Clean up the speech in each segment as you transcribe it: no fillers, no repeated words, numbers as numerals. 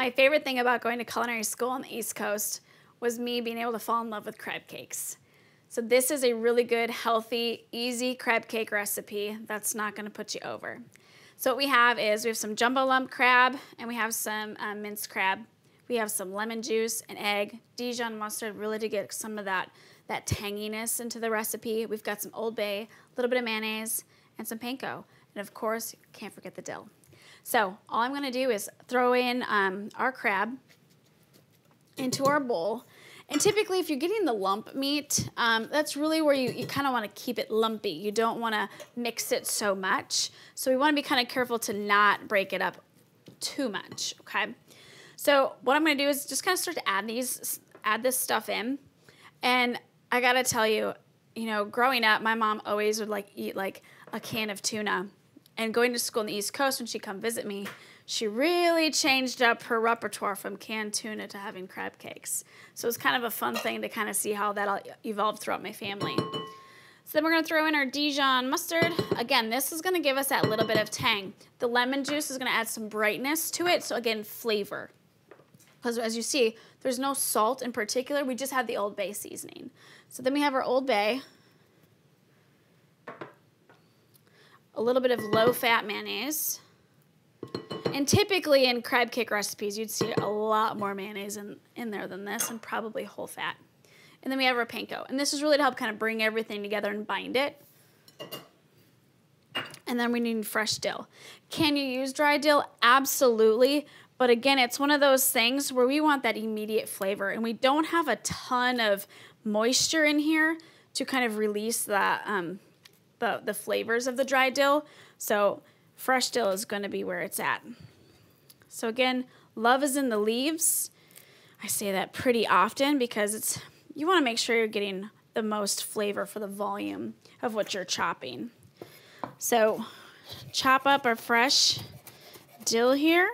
My favorite thing about going to culinary school on the East Coast was me being able to fall in love with crab cakes. So this is a really good, healthy, easy crab cake recipe that's not gonna put you over. So what we have some jumbo lump crab, and we have some minced crab. We have some lemon juice, an egg, Dijon mustard, really to get some of that tanginess into the recipe. We've got some Old Bay, a little bit of mayonnaise, and some Panko. And of course, can't forget the dill. So all I'm gonna do is throw in our crab into our bowl. And typically if you're getting the lump meat, that's really where you kind of want to keep it lumpy. You don't want to mix it so much. So we want to be kind of careful to not break it up too much, okay? So what I'm going to do is just kind of start to add this stuff in. And I got to tell you, you know, growing up, my mom always would eat like a can of tuna. And going to school on the East Coast, when she'd come visit me, she really changed up her repertoire from canned tuna to having crab cakes. So it was kind of a fun thing to kind of see how that evolved throughout my family. So then we're going to throw in our Dijon mustard. Again, this is going to give us that little bit of tang. The lemon juice is going to add some brightness to it, so again, flavor. Because as you see, there's no salt in particular. We just have the Old Bay seasoning. So then we have our Old Bay. A little bit of low-fat mayonnaise. And typically in crab cake recipes, you'd see a lot more mayonnaise in there than this, and probably whole fat. And then we have our Panko. And this is really to help kind of bring everything together and bind it. And then we need fresh dill. Can you use dry dill? Absolutely. But again, it's one of those things where we want that immediate flavor, and we don't have a ton of moisture in here to kind of release the flavors of the dry dill. So fresh dill is going to be where it's at. So again, love is in the leaves. I say that pretty often because you want to make sure you're getting the most flavor for the volume of what you're chopping. So chop up our fresh dill here.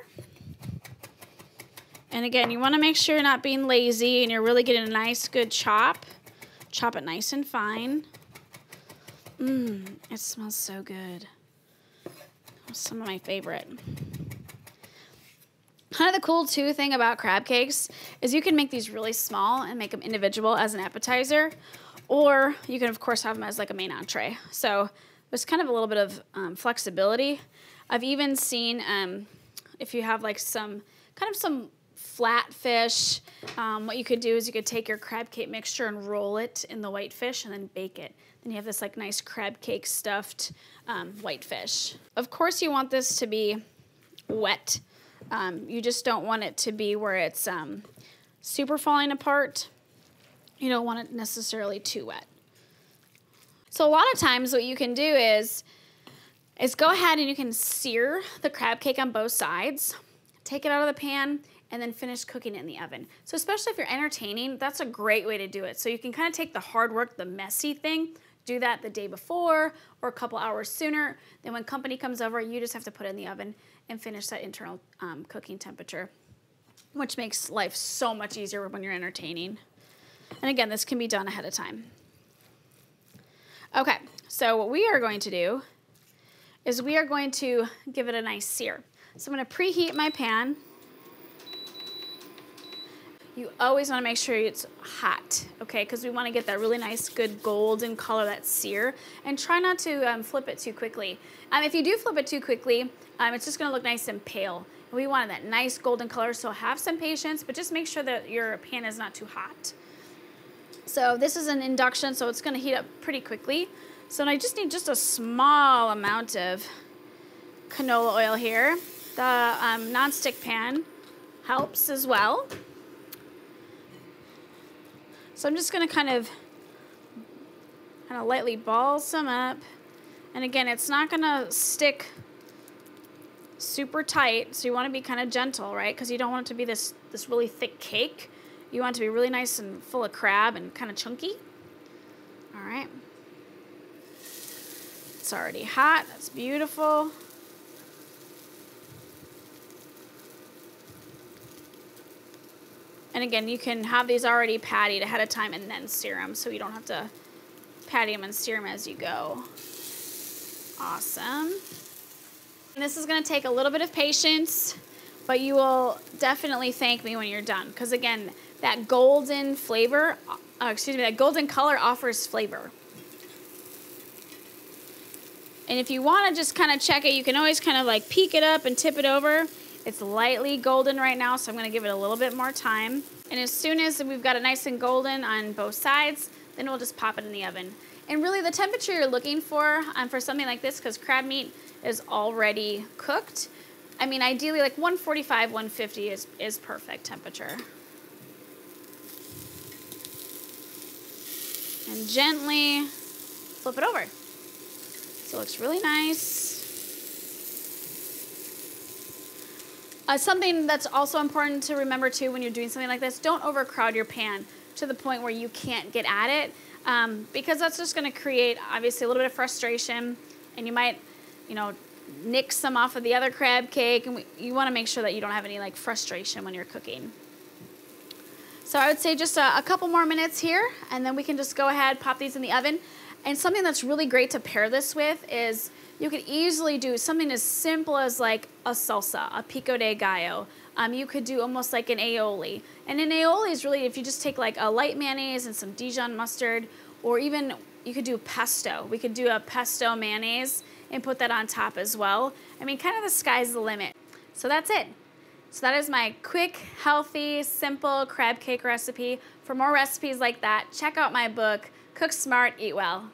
And again, you want to make sure you're not being lazy and you're really getting a nice, good chop. Chop it nice and fine. It smells so good. Some of my favorite. Kind of the cool too thing about crab cakes is you can make these really small and make them individual as an appetizer, or you can of course have them as like a main entree. So there's kind of a little bit of flexibility. I've even seen if you have like some flat fish, what you could do is you could take your crab cake mixture and roll it in the white fish and then bake it. Then you have this like nice crab cake stuffed white fish. Of course you want this to be wet. You just don't want it to be where it's super falling apart. You don't want it necessarily too wet. So a lot of times what you can do is go ahead and you can sear the crab cake on both sides, take it out of the pan, and then finish cooking it in the oven. So especially if you're entertaining, that's a great way to do it. So you can kind of take the hard work, the messy thing, do that the day before or a couple hours sooner. Then when company comes over, you just have to put it in the oven and finish that internal cooking temperature, which makes life so much easier when you're entertaining. And again, this can be done ahead of time. Okay, so what we are going to do is we are going to give it a nice sear. So I'm going to preheat my pan. You always want to make sure it's hot, okay? Because we want to get that really nice, good golden color, that sear. And try not to flip it too quickly. If you do flip it too quickly, it's just going to look nice and pale. We want that nice golden color, so have some patience, but just make sure that your pan is not too hot. So this is an induction, so it's going to heat up pretty quickly. So I just need just a small amount of canola oil here. The nonstick pan helps as well. So I'm just going to kind of lightly ball some up. And again, it's not going to stick super tight, so you want to be kind of gentle, right? Because you don't want it to be this really thick cake. You want it to be really nice and full of crab and kind of chunky. All right. It's already hot. That's beautiful. And again, you can have these already pattied ahead of time and then sear them, so you don't have to patty them and sear them as you go. Awesome. And this is going to take a little bit of patience. but you will definitely thank me when you're done. Because again, that golden flavor, that golden color offers flavor. And if you want to just kind of check it, you can always kind of like peek it up and tip it over. It's lightly golden right now, so I'm going to give it a little bit more time. And as soon as we've got it nice and golden on both sides, then we'll just pop it in the oven. And really the temperature you're looking for something like this, because crab meat is already cooked, I mean ideally like 145, 150 is perfect temperature. And gently flip it over. So it looks really nice. Something that's also important to remember too when you're doing something like this, don't overcrowd your pan to the point where you can't get at it, because that's just going to create obviously a little bit of frustration, and you might, you know, nick some off of the other crab cake, and you want to make sure that you don't have any like frustration when you're cooking. So I would say just a couple more minutes here, and then we can just go ahead, pop these in the oven. And something that's really great to pair this with is you could easily do something as simple as like a salsa, a pico de gallo. You could do almost like an aioli. And an aioli is really if you just take like a light mayonnaise and some Dijon mustard, or even you could do pesto. We could do a pesto mayonnaise and put that on top as well. I mean, kind of the sky's the limit. So that's it. So that is my quick, healthy, simple crab cake recipe. For more recipes like that, check out my book, Cook Smart, Eat Well.